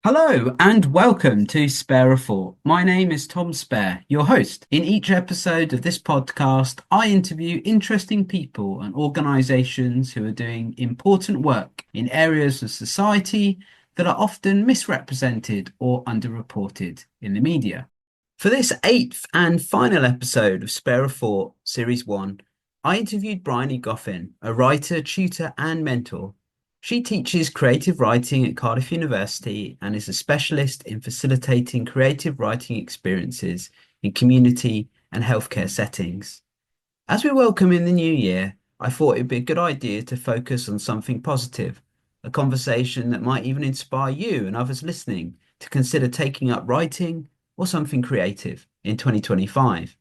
Hello and welcome to Spare a Thought. My name is Tom Spare, your host. In each episode of this podcast, I interview interesting people and organisations who are doing important work in areas of society that are often misrepresented or underreported in the media. For this eighth and final episode of Spare a Thought, Series 1, I interviewed Briony Goffin, a writer, tutor, and mentor. She teaches creative writing at Cardiff University and is a specialist in facilitating creative writing experiences in community and healthcare settings. As we welcome in the new year, I thought it'd be a good idea to focus on something positive, a conversation that might even inspire you and others listening to consider taking up writing or something creative in 2025.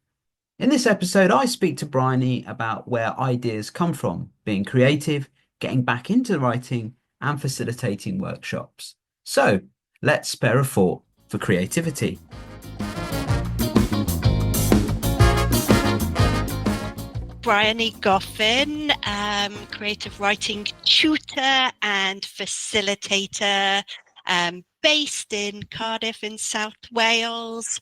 In this episode, I speak to Briony about where ideas come from, being creative, getting back into writing, and facilitating workshops. So let's spare a thought for creativity. Briony Goffin, creative writing tutor and facilitator, based in Cardiff in South Wales.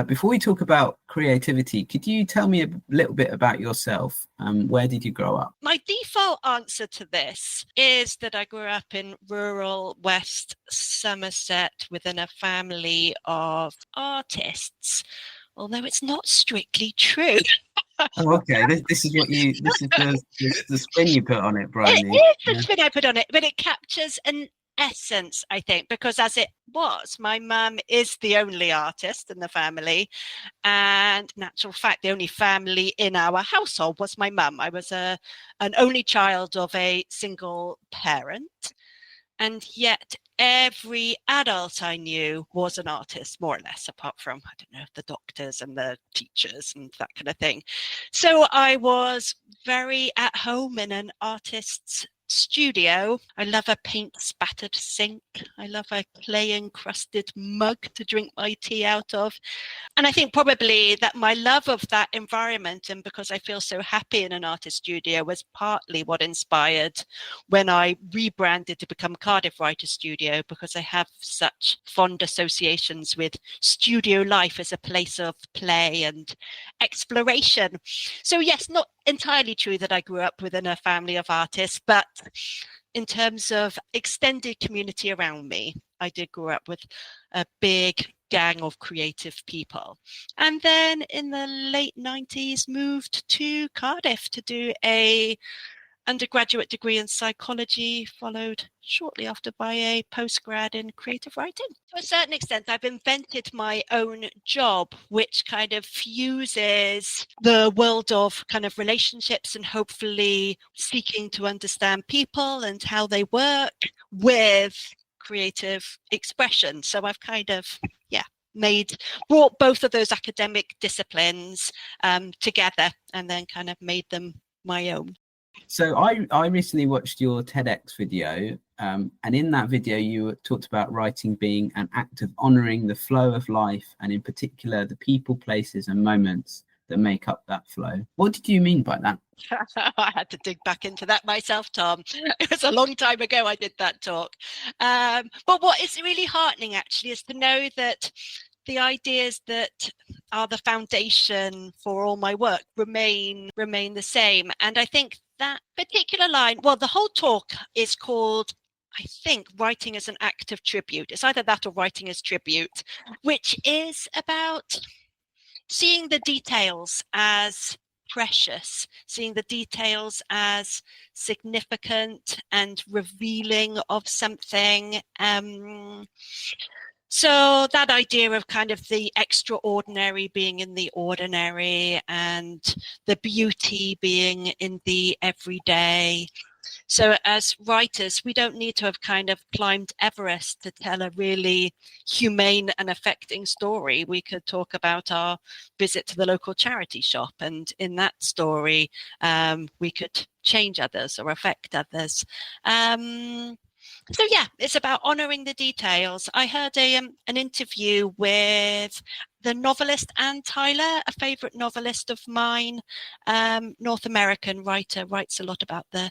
Before we talk about creativity, could you tell me a little bit about yourself? Where did you grow up? My default answer to this is that I grew up in rural West Somerset within a family of artists, although it's not strictly true. Oh, okay. This is the spin you put on it, Briony. It is the spin I put on it, but it captures an essence, I think, because as it was, my mum is the only artist in the family, and natural fact, the only family in our household was my mum. I was an only child of a single parent, and yet every adult I knew was an artist, more or less, apart from, I don't know, the doctors and the teachers and that kind of thing. So I was very at home in an artist's studio. I love a paint spattered sink. I love a clay encrusted mug to drink my tea out of. And I think probably that my love of that environment, and because I feel so happy in an artist studio, was partly what inspired when I rebranded to become Cardiff Writer Studio, because I have such fond associations with studio life as a place of play and exploration. So yes, not entirely true that I grew up within a family of artists, but in terms of extended community around me, I did grow up with a big gang of creative people. And then in the late 90s, moved to Cardiff to do a undergraduate degree in psychology, followed shortly after by a postgrad in creative writing. To a certain extent, I've invented my own job, which kind of fuses the world of kind of relationships and hopefully seeking to understand people and how they work with creative expression. So I've kind of, brought both of those academic disciplines together and then kind of made them my own. So I recently watched your TEDx video, and in that video you talked about writing being an act of honouring the flow of life, and in particular the people, places, and moments that make up that flow. What did you mean by that? I had to dig back into that myself, Tom. It was a long time ago I did that talk. But what is really heartening, actually, is to know that the ideas that are the foundation for all my work remain the same. And I think that particular line, well, the whole talk is called, I think, Writing as an Act of Tribute. It's either that or Writing as Tribute, which is about seeing the details as precious, seeing the details as significant and revealing of something. So that idea of kind of the extraordinary being in the ordinary and the beauty being in the everyday. So as writers, we don't need to have kind of climbed Everest to tell a really humane and affecting story. We could talk about our visit to the local charity shop, and in that story, we could change others or affect others. So yeah, it's about honouring the details. I heard an interview with the novelist Anne Tyler, a favourite novelist of mine, North American writer, writes a lot about the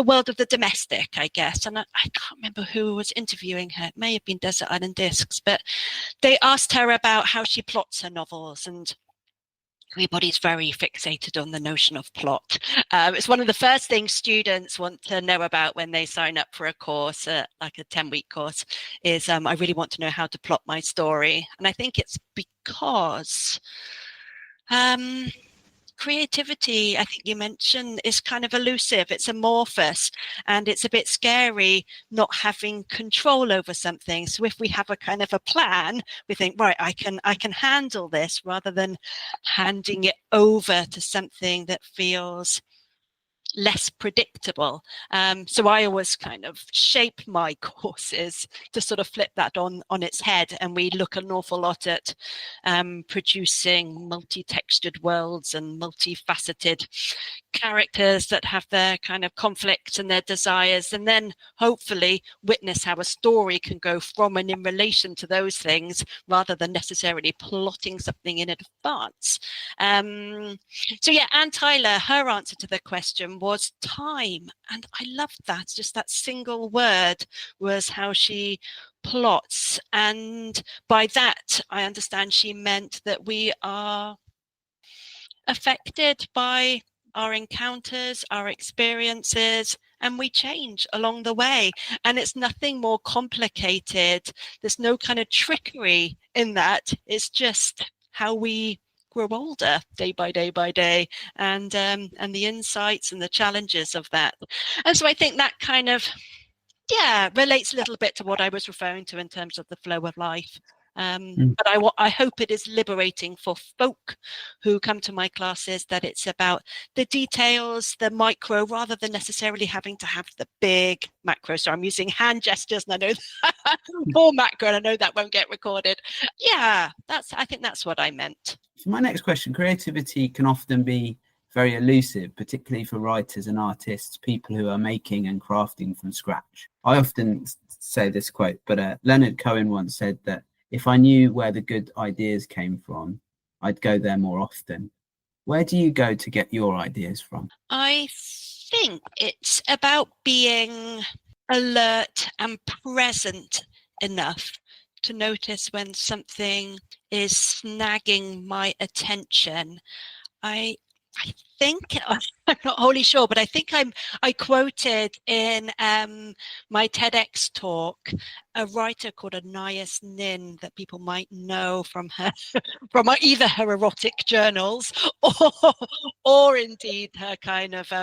world of the domestic, I guess. And I can't remember who was interviewing her. It may have been Desert Island Discs, but they asked her about how she plots her novels, and everybody's very fixated on the notion of plot. It's one of the first things students want to know about when they sign up for a course, like a 10-week course, is I really want to know how to plot my story. And I think it's because creativity, I think you mentioned, is kind of elusive. It's amorphous, and it's a bit scary not having control over something. So if we have a kind of a plan, we think, right, I can handle this, rather than handing it over to something that feels less predictable. So I always kind of shape my courses to sort of flip that on its head, and we look an awful lot at producing multi-textured worlds and multifaceted characters that have their kind of conflicts and their desires, and then hopefully witness how a story can go from and in relation to those things, rather than necessarily plotting something in advance. So yeah, Anne Tyler, her answer to the question was time. And I loved that. Just that single word was how she plots. And by that, I understand she meant that we are affected by our encounters, our experiences, and we change along the way. And it's nothing more complicated. There's no kind of trickery in that. It's just how we grow older day by day by day, and the insights and the challenges of that. And so I think that kind of relates a little bit to what I was referring to in terms of the flow of life. But I hope it is liberating for folk who come to my classes, that it's about the details, the micro, rather than necessarily having to have the big macro. So I'm using hand gestures, and I know for macro, and I know that won't get recorded. Yeah, I think that's what I meant. So my next question: creativity can often be very elusive, particularly for writers and artists, people who are making and crafting from scratch. I often say this quote, but Leonard Cohen once said that if I knew where the good ideas came from, I'd go there more often. Where do you go to get your ideas from? I think it's about being alert and present enough to notice when something is snagging my attention. I think I'm not wholly sure, but I think I quoted in my TEDx talk a writer called Anais Nin that people might know from her from either her erotic journals or indeed her kind of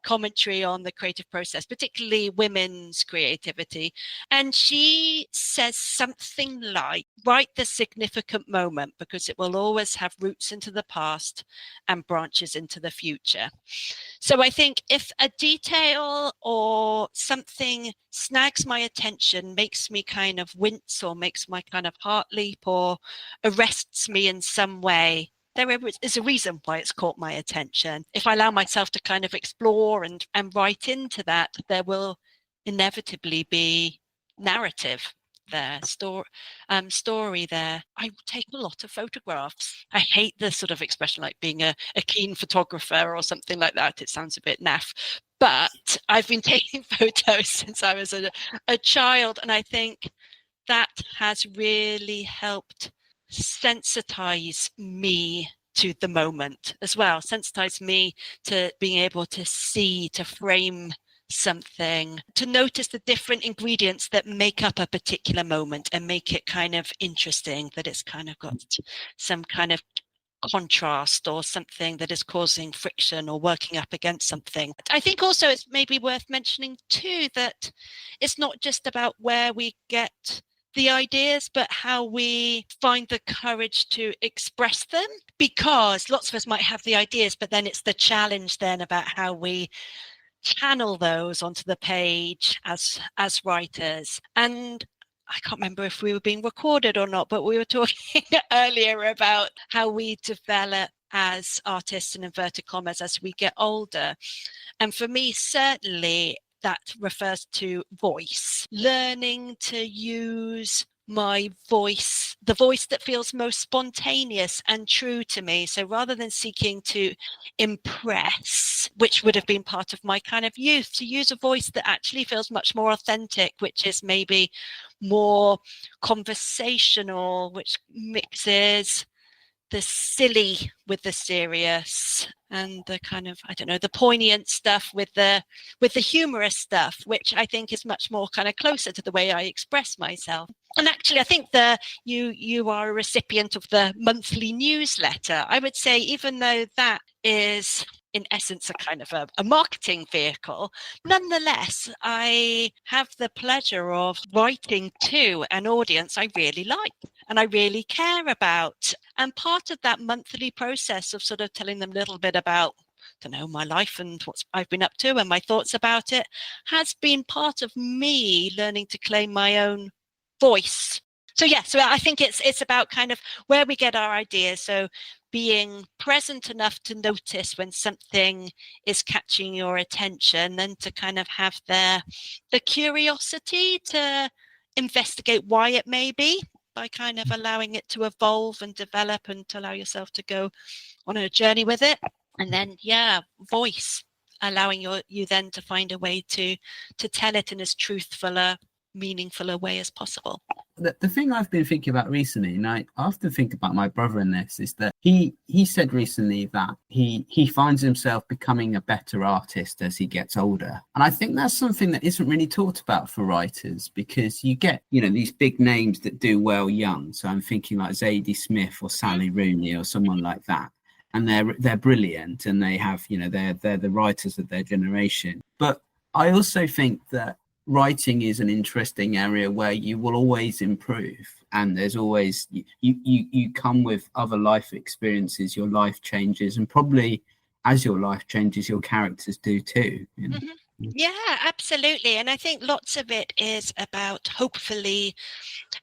commentary on the creative process, particularly women's creativity. And she says something like, write the significant moment, because it will always have roots into the past and branches into the future. So I think if a detail or something snags my attention, makes me kind of wince, or makes my kind of heart leap, or arrests me in some way, there is a reason why it's caught my attention. If I allow myself to kind of explore and write into that, there will inevitably be narrative there, story there. I take a lot of photographs. I hate the sort of expression like being a keen photographer or something like that. It sounds a bit naff. But I've been taking photos since I was a child, and I think that has really helped sensitize me to the moment as well, sensitize me to being able to see, to frame something, to notice the different ingredients that make up a particular moment and make it kind of interesting, that it's kind of got some kind of contrast or something that is causing friction or working up against something. I think also it's maybe worth mentioning too that it's not just about where we get the ideas, but how we find the courage to express them, because lots of us might have the ideas, but then it's the challenge then about how we channel those onto the page as writers. And I can't remember if we were being recorded or not, but we were talking earlier about how we develop as artists, in inverted commas, as we get older. And for me, certainly that refers to voice, learning to use my voice, the voice that feels most spontaneous and true to me. So rather than seeking to impress, which would have been part of my kind of youth, to use a voice that actually feels much more authentic, which is maybe more conversational, which mixes the silly with the serious, and the kind of, I don't know, the poignant stuff with the humorous stuff, which I think is much more kind of closer to the way I express myself. And actually, I think you are a recipient of the monthly newsletter. I would say, even though that is in essence a kind of a marketing vehicle, nonetheless, I have the pleasure of writing to an audience I really like and I really care about. And part of that monthly process of sort of telling them a little bit about, I don't know, my life and what I've been up to and my thoughts about it has been part of me learning to claim my own voice. So yeah, so I think it's about kind of where we get our ideas. So being present enough to notice when something is catching your attention, and to kind of have the curiosity to investigate why it may be, by kind of allowing it to evolve and develop, and to allow yourself to go on a journey with it. And then, yeah, voice, allowing you then to find a way to tell it in as truthful a, meaningful a way as possible. The thing I've been thinking about recently, and I often think about my brother in this, is that he said recently that he finds himself becoming a better artist as he gets older. And I think that's something that isn't really talked about for writers, because you get, these big names that do well young. So I'm thinking like Zadie Smith or Sally Rooney or someone like that. And they're brilliant, and they have, they're the writers of their generation. But I also think that writing is an interesting area where you will always improve, and there's always you come with other life experiences, your life changes, and probably as your life changes, your characters do too. Mm-hmm. Yeah, absolutely. And I think lots of it is about hopefully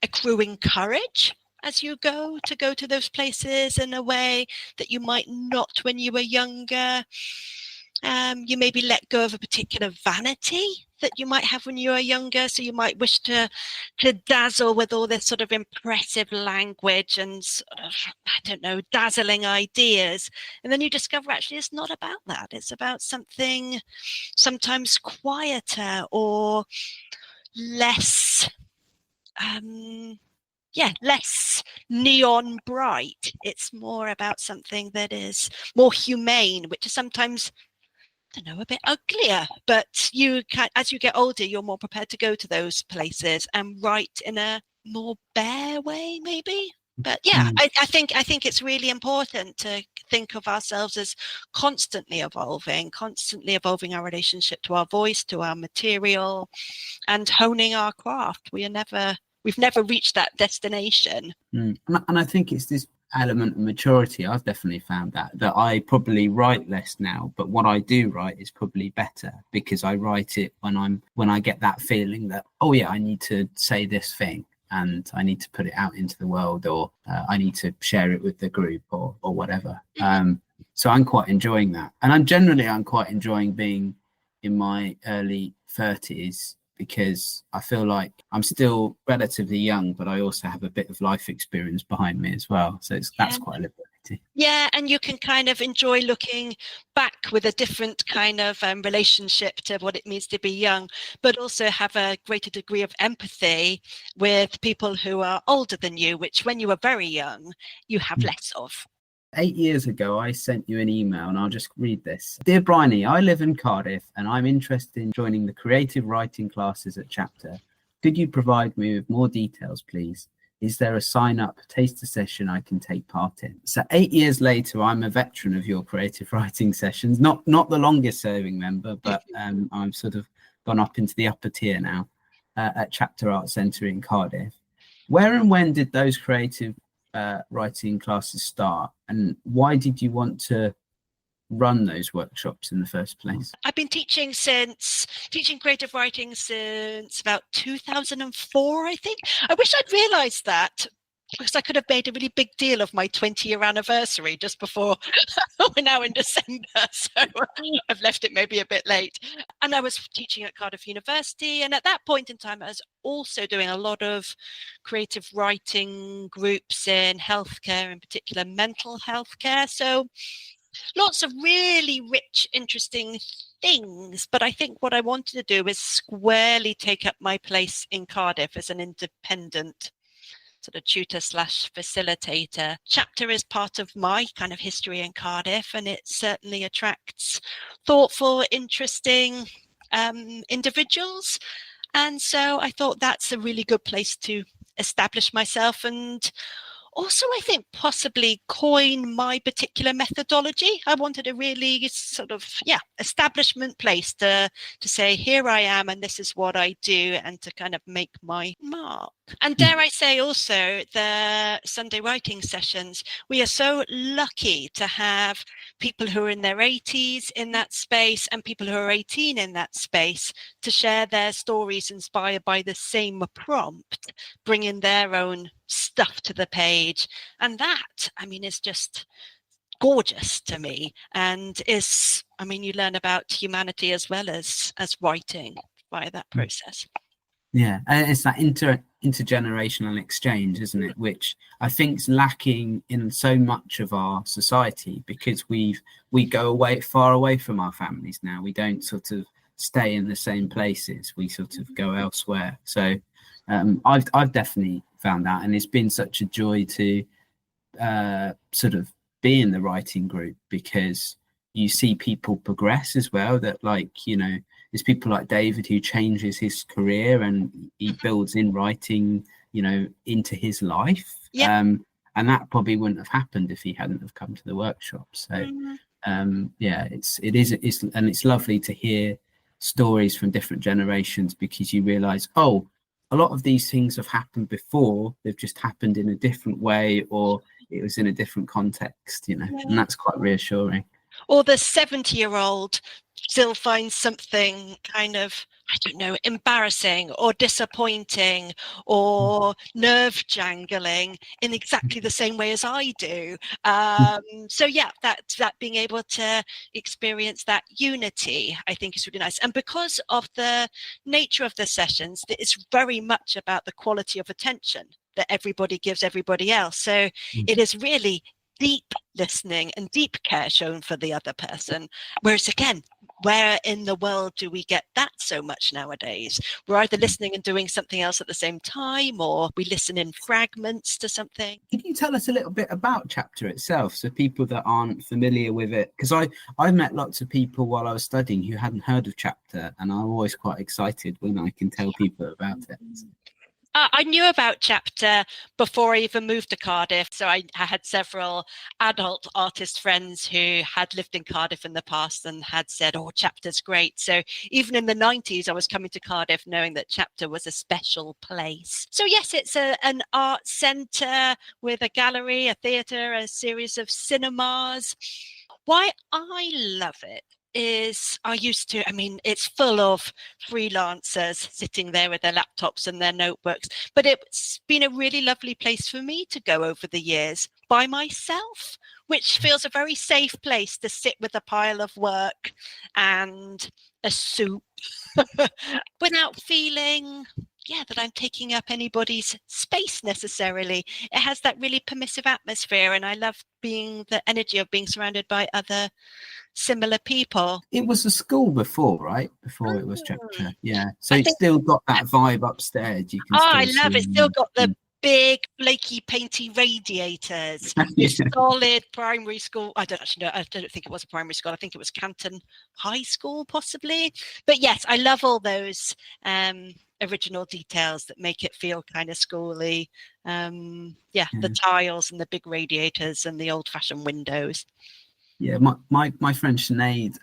accruing courage as you go to those places in a way that you might not when you were younger. You maybe let go of a particular vanity that you might have when you were younger. So you might wish to dazzle with all this sort of impressive language and sort of, I don't know, dazzling ideas. And then you discover actually it's not about that. It's about something sometimes quieter or less less neon bright. It's more about something that is more humane, which is sometimes, I don't know, a bit uglier. But you can, as you get older, you're more prepared to go to those places and write in a more bare way, maybe. But yeah, I think it's really important to think of ourselves as constantly evolving our relationship to our voice, to our material, and honing our craft. We've never reached that destination. And I think it's this element of maturity. I've definitely found that I probably write less now, but what I do write is probably better, because I write it when I get that feeling that, oh yeah, I need to say this thing and I need to put it out into the world, or I need to share it with the group or whatever. So I'm quite enjoying that, and I'm quite enjoying being in my early 30s, because I feel like I'm still relatively young, but I also have a bit of life experience behind me as well. So that's quite liberating. Yeah, and you can kind of enjoy looking back with a different kind of relationship to what it means to be young, but also have a greater degree of empathy with people who are older than you, which when you were very young, you have less of. 8 years ago, I sent you an email, and I'll just read this. Dear Briony, I live in Cardiff and I'm interested in joining the creative writing classes at Chapter. Could you provide me with more details, please? Is there a sign-up taster session I can take part in? So 8 years later, I'm a veteran of your creative writing sessions. Not the longest serving member, but I'm sort of gone up into the upper tier now at Chapter Art Centre in Cardiff. Where and when did those creative writing classes start, and why did you want to run those workshops in the first place? I've been teaching creative writing since about 2004, I think. I wish I'd realised that because I could have made a really big deal of my 20-year anniversary just before we're now in December. So I've left it maybe a bit late. And I was teaching at Cardiff University. And at that point in time, I was also doing a lot of creative writing groups in healthcare, in particular mental health care. So lots of really rich, interesting things. But I think what I wanted to do is squarely take up my place in Cardiff as an independent sort of tutor slash facilitator. Chapter is part of my kind of history in Cardiff, and it certainly attracts thoughtful, interesting individuals. And so I thought that's a really good place to establish myself, and also I think possibly coin my particular methodology. I wanted a really sort of establishment place to say, here I am and this is what I do, and to kind of make my mark. And dare I say also the Sunday writing sessions, we are so lucky to have people who are in their 80s in that space and people who are 18 in that space to share their stories inspired by the same prompt, bringing their own stuff to the page. And that, I mean, is just gorgeous to me, and is, I mean, you learn about humanity as well as writing via that process. Yeah, and it's that intergenerational exchange, isn't it? Which I think is lacking in so much of our society, because we go far away from our families now. We don't sort of stay in the same places. We sort of go elsewhere. So I've definitely found that, and it's been such a joy to sort of be in the writing group, because you see people progress as well. That, like, you know, there's people like David who changes his career and he builds in writing, you know, into his life. Yeah. And that probably wouldn't have happened if he hadn't have come to the workshop. So it's lovely to hear stories from different generations, because you realize, oh, a lot of these things have happened before, they've just happened in a different way, or it was in a different context, you know. And that's quite reassuring. Or the 70-year-old still finds something kind of, I don't know, embarrassing or disappointing or nerve jangling in exactly the same way as I do. So yeah, that being able to experience that unity, I think, is really nice. And because of the nature of the sessions, it's very much about the quality of attention that everybody gives everybody else. So it is really deep listening and deep care shown for the other person. Whereas again, where in the world do we get that so much nowadays? We're either listening and doing something else at the same time, or we listen in fragments to something. Can you tell us a little bit about Chapter itself, so people that aren't familiar with it? Because I met lots of people while I was studying who hadn't heard of Chapter, and I'm always quite excited when I can tell people about it. I knew about Chapter before I even moved to Cardiff. So I had several adult artist friends who had lived in Cardiff in the past and had said, oh, Chapter's great. So even in the 90s, I was coming to Cardiff knowing that Chapter was a special place. So yes, it's an art centre with a gallery, a theatre, a series of cinemas. Why I love it is it's full of freelancers sitting there with their laptops and their notebooks, but it's been a really lovely place for me to go over the years by myself, which feels a very safe place to sit with a pile of work and a soup without feeling that I'm taking up anybody's space necessarily. It has that really permissive atmosphere, and I love the energy of being surrounded by other similar people. It was a school before, right? Before it was Chapter. Yeah. So it's still got that vibe upstairs. You can I love it. Still got the big flaky painty radiators. Solid primary school. I don't actually know. I don't think it was a primary school. I think it was Canton High School possibly. But yes, I love all those original details that make it feel kind of schooly. The tiles and the big radiators and the old-fashioned windows. Yeah, my friend Sinead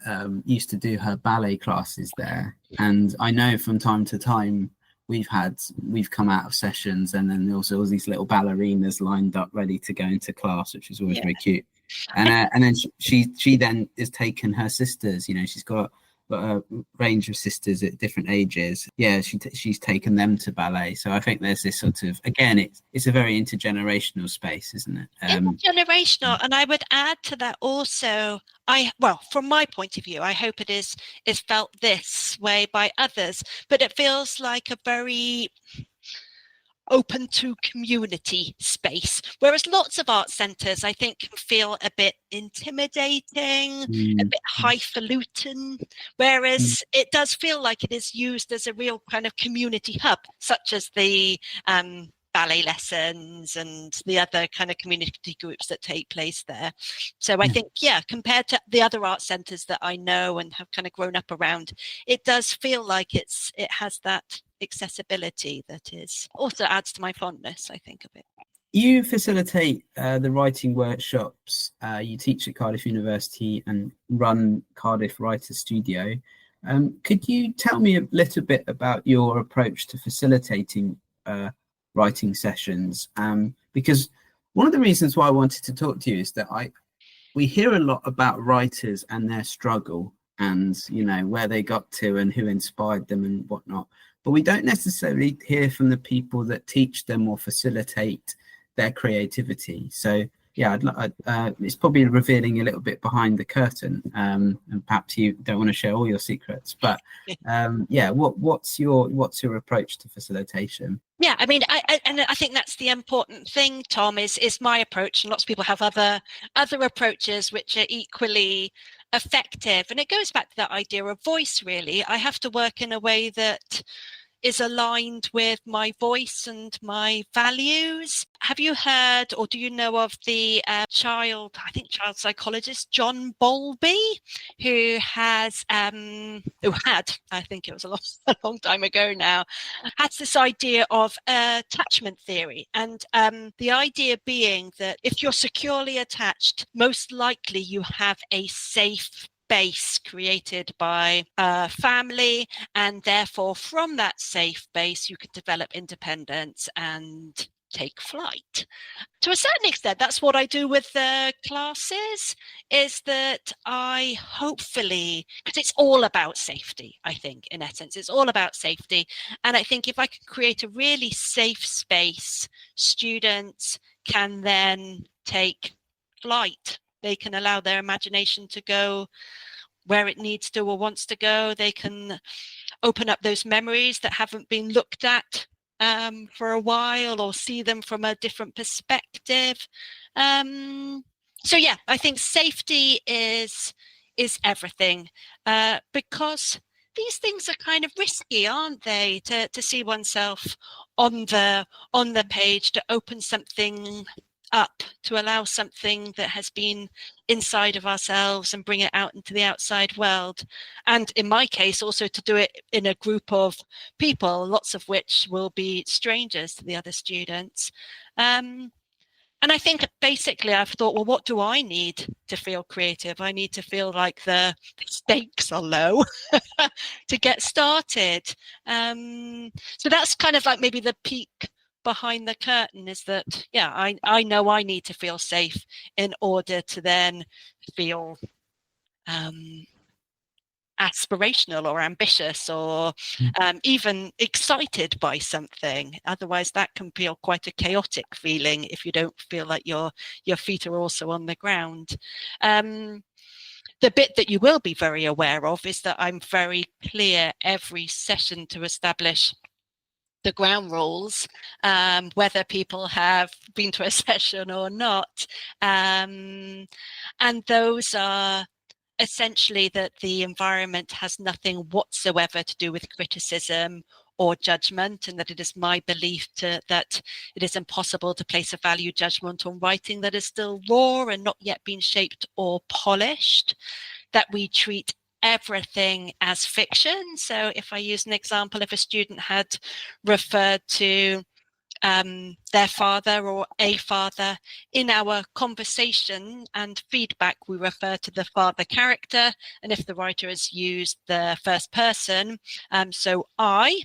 used to do her ballet classes there, and I know from time to time we've come out of sessions, and then also all these little ballerinas lined up ready to go into class, which is always very cute. And then she then has taken her sisters. You know, she's got got a range of sisters at different ages. Yeah, she's taken them to ballet. So I think there's this sort of, again, it's a very intergenerational space, isn't it? Intergenerational, and I would add to that also. From my point of view, I hope it is felt this way by others, but it feels like a very open to community space, whereas lots of art centres I think can feel a bit intimidating, a bit highfalutin, whereas it does feel like it is used as a real kind of community hub, such as the ballet lessons and the other kind of community groups that take place there. So I think, compared to the other art centres that I know and have kind of grown up around, it does feel like it has that accessibility that is also adds to my fondness, I think, of it. You facilitate the writing workshops. You teach at Cardiff University and run Cardiff Writer Studio. Could you tell me a little bit about your approach to facilitating writing sessions? Because one of the reasons why I wanted to talk to you is that we hear a lot about writers and their struggle and, you know, where they got to and who inspired them and whatnot. But we don't necessarily hear from the people that teach them or facilitate their creativity. So yeah, it's probably revealing a little bit behind the curtain, and perhaps you don't want to share all your secrets. But what's your approach to facilitation? Yeah, I mean, I think that's the important thing, Tom. Is my approach, and lots of people have other approaches which are equally effective. And it goes back to that idea of voice. Really, I have to work in a way that is aligned with my voice and my values. Have you heard or do you know of the child psychologist John Bowlby, who had, I think it was a long time ago now, had this idea of attachment theory. And the idea being that if you're securely attached, most likely you have a safe base created by a family, and therefore from that safe base you could develop independence and take flight. To a certain extent, that's what I do with the classes, is that I hopefully, because it's all about safety, I think, in essence, it's all about safety. And I think if I can create a really safe space, students can then take flight. They can allow their imagination to go where it needs to or wants to go. They can open up those memories that haven't been looked at for a while, or see them from a different perspective. So yeah, I think safety is everything, because these things are kind of risky, aren't they? To see oneself on the page, to open something up, to allow something that has been inside of ourselves and bring it out into the outside world. And in my case, also to do it in a group of people, lots of which will be strangers to the other students. And I think basically I've thought, well, what do I need to feel creative? I need to feel like the stakes are low to get started. So that's kind of like maybe the peak behind the curtain, is that, yeah, I know I need to feel safe in order to then feel aspirational or ambitious or even excited by something. Otherwise that can feel quite a chaotic feeling if you don't feel like your feet are also on the ground. The bit that you will be very aware of is that I'm very clear every session to establish the ground rules, whether people have been to a session or not. And those are essentially that the environment has nothing whatsoever to do with criticism or judgment, and that it is my belief that it is impossible to place a value judgment on writing that is still raw and not yet been shaped or polished, that we treat everything as fiction. So if I use an example, if a student had referred to their father or a father in our conversation and feedback, we refer to the father character, and if the writer has used the first person, so I,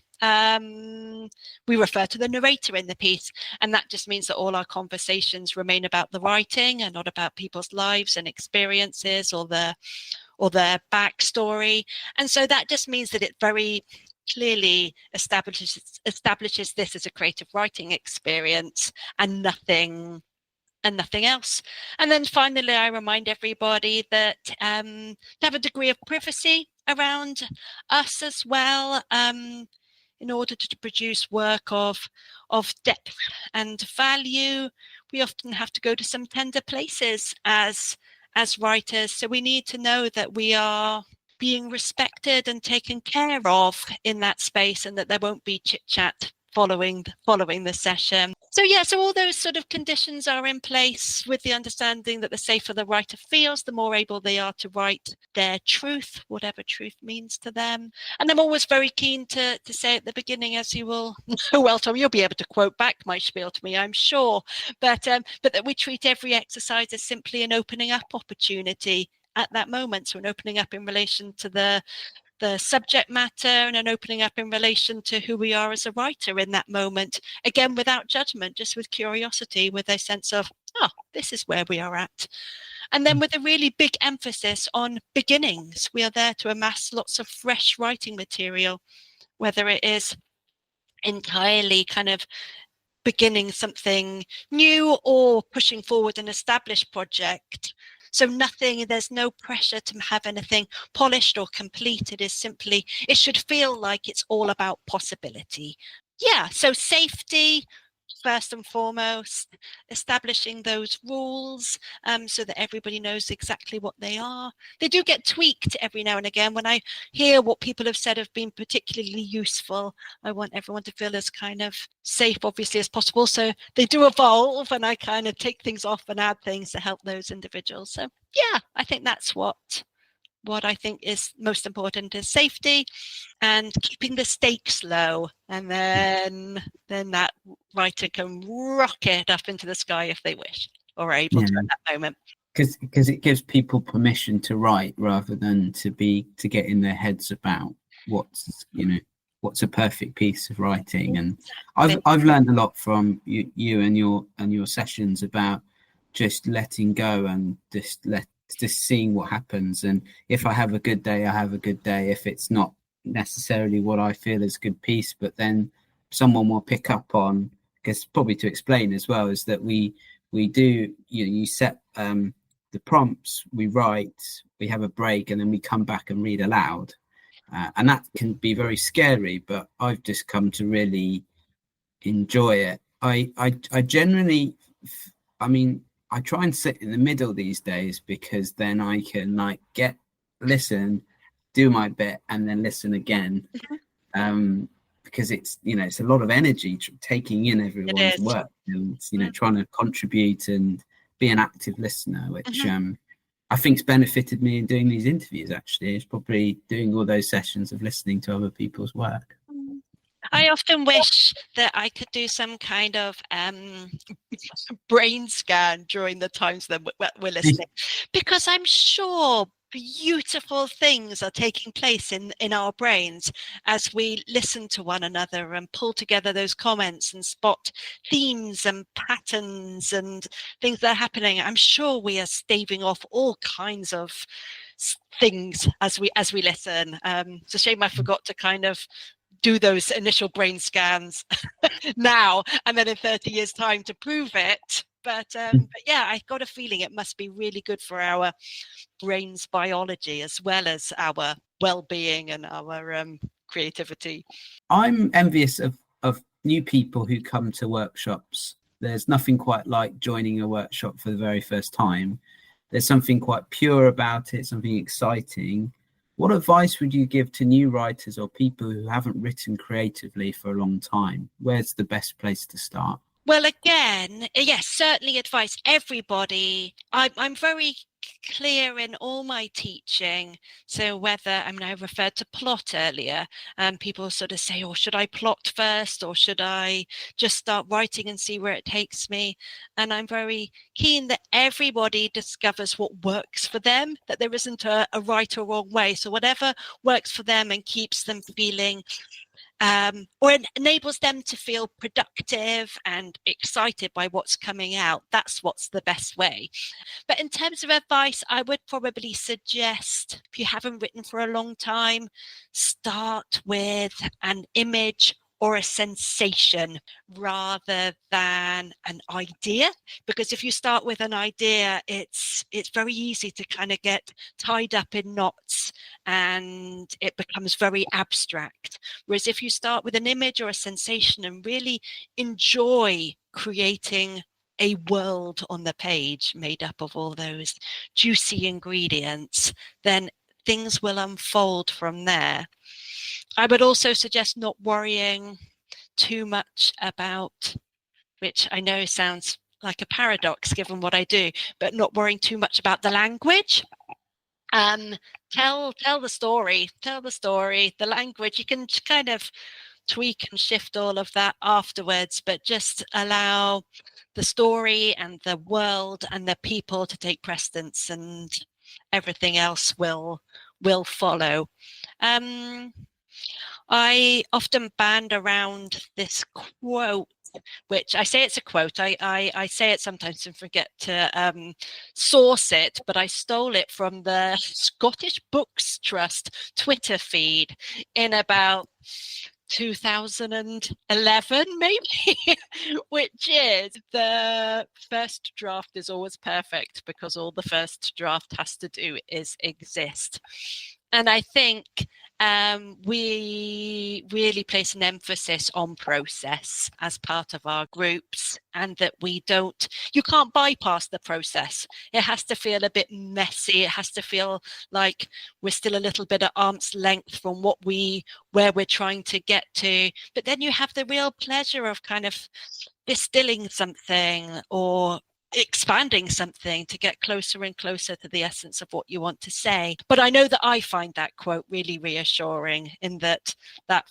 we refer to the narrator in the piece, and that just means that all our conversations remain about the writing and not about people's lives and experiences or or their backstory. And so that just means that it very clearly establishes this as a creative writing experience and nothing else. And then finally, I remind everybody that to have a degree of privacy around us as well, in order to produce work of depth and value. We often have to go to some tender places as writers, so we need to know that we are being respected and taken care of in that space, and that there won't be chit chat following the session. So all those sort of conditions are in place, with the understanding that the safer the writer feels, the more able they are to write their truth, whatever truth means to them. And I'm always very keen to say at the beginning, as you will know well, Tom, you'll be able to quote back my spiel to me, I'm sure, but that we treat every exercise as simply an opening up opportunity at that moment. So an opening up in relation to the subject matter, and an opening up in relation to who we are as a writer in that moment, again without judgment, just with curiosity, with a sense of, oh, this is where we are at. And then with a really big emphasis on beginnings. We are there to amass lots of fresh writing material, whether it is entirely kind of beginning something new or pushing forward an established project. So there's no pressure to have anything polished or complete. It is simply, it should feel like it's all about possibility. Yeah, so safety, first and foremost, establishing those rules so that everybody knows exactly what they are. They do get tweaked every now and again. When I hear what people have said have been particularly useful, I want everyone to feel as kind of safe, obviously, as possible. So they do evolve, and I kind of take things off and add things to help those individuals. So yeah, I think that's what I think is most important, is safety and keeping the stakes low, and then that writer can rocket up into the sky if they wish, or are able to at that moment. Because it gives people permission to write rather than to get in their heads about what's a perfect piece of writing. And I've learned a lot from you and your sessions about just letting go and just seeing what happens. And if I have a good day, I have a good day. If it's not necessarily what I feel is a good piece, but then someone will pick up on, because probably to explain as well, is that we do, you set the prompts, we write, we have a break, and then we come back and read aloud. And that can be very scary, but I've just come to really enjoy it. I generally, I try and sit in the middle these days, because then I can listen, do my bit, and then listen again. Because it's a lot of energy taking in everyone's work, and trying to contribute and be an active listener, which I think's benefited me in doing these interviews. Actually, it's probably doing all those sessions of listening to other people's work. I often wish that I could do some kind of brain scan during the times that we're listening, because I'm sure beautiful things are taking place in our brains as we listen to one another and pull together those comments and spot themes and patterns and things that are happening. I'm sure we are staving off all kinds of things as we listen. It's a shame I forgot to kind of do those initial brain scans now, and then in 30 years time to prove it. But yeah, I got a feeling it must be really good for our brain's biology, as well as our well-being and our creativity. I'm envious of new people who come to workshops. There's nothing quite like joining a workshop for the very first time. There's something quite pure about it, something exciting. What advice would you give to new writers or people who haven't written creatively for a long time? Where's the best place to start? Well, again, yes, certainly advice. Everybody, I'm very clear in all my teaching. So whether, I referred to plot earlier, and people sort of say, oh, should I plot first, or should I just start writing and see where it takes me? And I'm very keen that everybody discovers what works for them, that there isn't a right or wrong way. So whatever works for them and keeps them feeling or it enables them to feel productive and excited by what's coming out. That's what's the best way. But in terms of advice, I would probably suggest, if you haven't written for a long time, start with an image or a sensation rather than an idea, because if you start with an idea, it's very easy to kind of get tied up in knots and it becomes very abstract. Whereas if you start with an image or a sensation and really enjoy creating a world on the page made up of all those juicy ingredients, then things will unfold from there. I would also suggest not worrying too much about, which I know sounds like a paradox given what I do, but not worrying too much about the language. Tell the story, the language. You can kind of tweak and shift all of that afterwards, but just allow the story and the world and the people to take precedence, and everything else will follow. I often band around this quote, which I say it's a quote. I say it sometimes and forget to source it, but I stole it from the Scottish Books Trust Twitter feed in about 2011 maybe, which is the first draft is always perfect because all the first draft has to do is exist. And I think we really place an emphasis on process as part of our groups, and that you can't bypass the process. It has to feel a bit messy. It has to feel like we're still a little bit at arm's length from where we're trying to get to. But then you have the real pleasure of kind of distilling something or expanding something to get closer and closer to the essence of what you want to say. But I know that I find that quote really reassuring, in that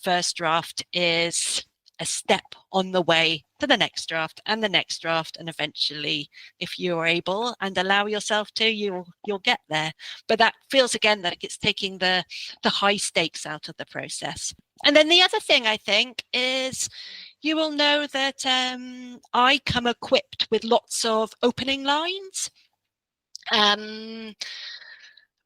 first draft is a step on the way to the next draft and the next draft, and eventually, if you're able and allow yourself to, you'll get there. But that feels again like it's taking the high stakes out of the process. And then the other thing I think is, you will know that I come equipped with lots of opening lines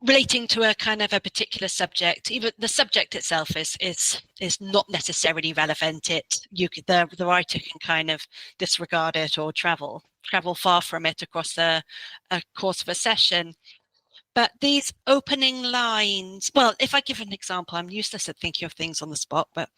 relating to a kind of a particular subject. Even the subject itself is not necessarily relevant. The writer can kind of disregard it or travel far from it across a course of a session. But these opening lines, well, if I give an example, I'm useless at thinking of things on the spot, but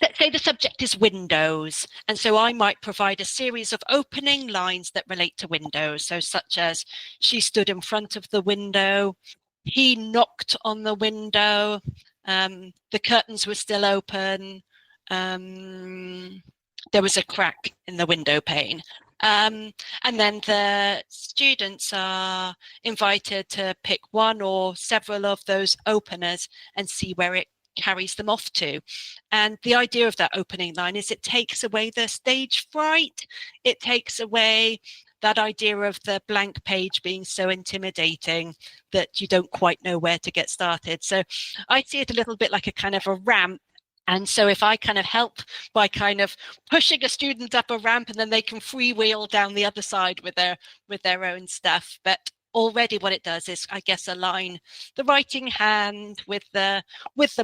let's say the subject is windows, and so I might provide a series of opening lines that relate to windows. So such as, she stood in front of the window, he knocked on the window, the curtains were still open, there was a crack in the window pane. And then the students are invited to pick one or several of those openers and see where it carries them off to. And the idea of that opening line is it takes away the stage fright. It takes away that idea of the blank page being so intimidating that you don't quite know where to get started. So I see it a little bit like a kind of a ramp. And so if I kind of help by kind of pushing a student up a ramp, and then they can freewheel down the other side with their own stuff. But already what it does is, I guess, align the writing hand with the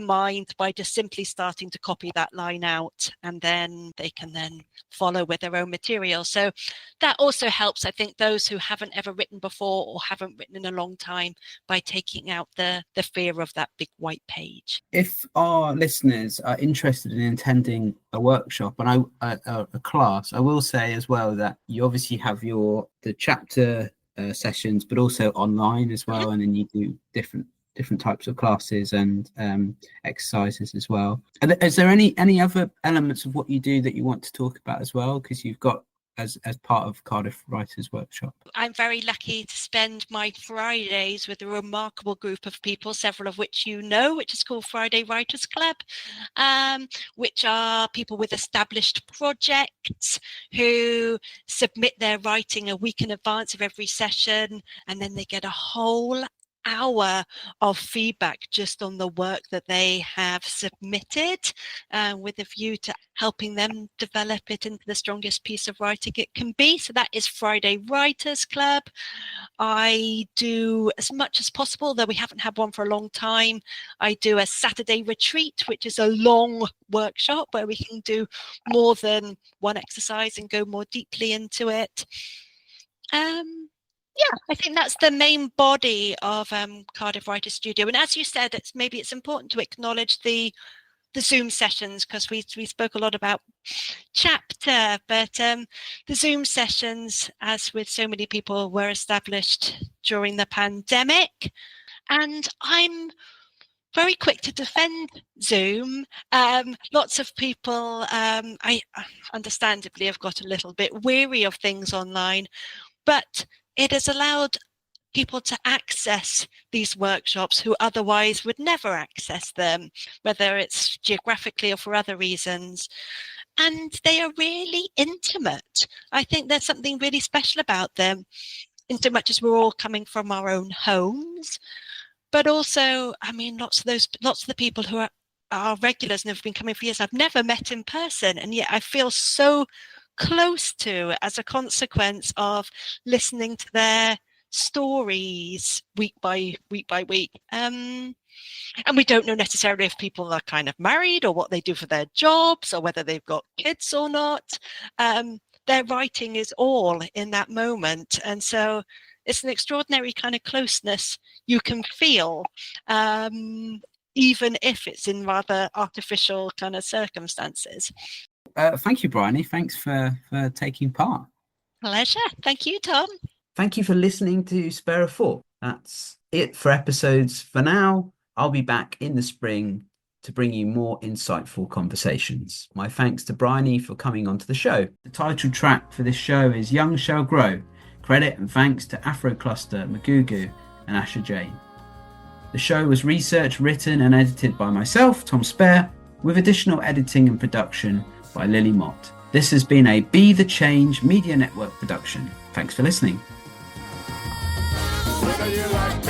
mind by just simply starting to copy that line out, and then they can then follow with their own material. So that also helps, I think, those who haven't ever written before or haven't written in a long time, by taking out the fear of that big white page. If our listeners are interested in attending a workshop and a class, I will say as well that you obviously have the chapter sessions, but also online as well, and then you do different types of classes and exercises as well. Is there any other elements of what you do that you want to talk about as well, because you've got as part of Cardiff Writers Workshop? I'm very lucky to spend my Fridays with a remarkable group of people, several of which you know, which is called Friday Writers Club, which are people with established projects who submit their writing a week in advance of every session, and then they get a whole hour of feedback just on the work that they have submitted, with a view to helping them develop it into the strongest piece of writing it can be. So that is Friday Writers Club. I do, as much as possible, though we haven't had one for a long time, I do a Saturday retreat, which is a long workshop where we can do more than one exercise and go more deeply into it. Yeah, I think that's the main body of Cardiff Writers Studio. And as you said, it's important to acknowledge the Zoom sessions, because we spoke a lot about chapter, but the Zoom sessions, as with so many people, were established during the pandemic. And I'm very quick to defend Zoom. Lots of people, I understandably have got a little bit weary of things online, but it has allowed people to access these workshops who otherwise would never access them, whether it's geographically or for other reasons. And they are really intimate. I think there's something really special about them, in so much as we're all coming from our own homes. But also, I mean, lots of the people who are regulars and have been coming for years, I've never met in person, and yet I feel so close to as a consequence of listening to their stories week by week. And we don't know necessarily if people are kind of married or what they do for their jobs or whether they've got kids or not. Their writing is all in that moment. And so it's an extraordinary kind of closeness you can feel, even if it's in rather artificial kind of circumstances. Thank you, Briony. Thanks for taking part. Pleasure. Thank you, Tom. Thank you for listening to Spare a Thought. That's it for episodes for now. I'll be back in the spring to bring you more insightful conversations. My thanks to Briony for coming onto the show. The title track for this show is Young Shall Grow. Credit and thanks to Afro Cluster, Magugu and Asha Jane. The show was researched, written and edited by myself, Tom Spare, with additional editing and production by Lily Mott. This has been a Be the Change Media Network production. Thanks for listening. Whether you like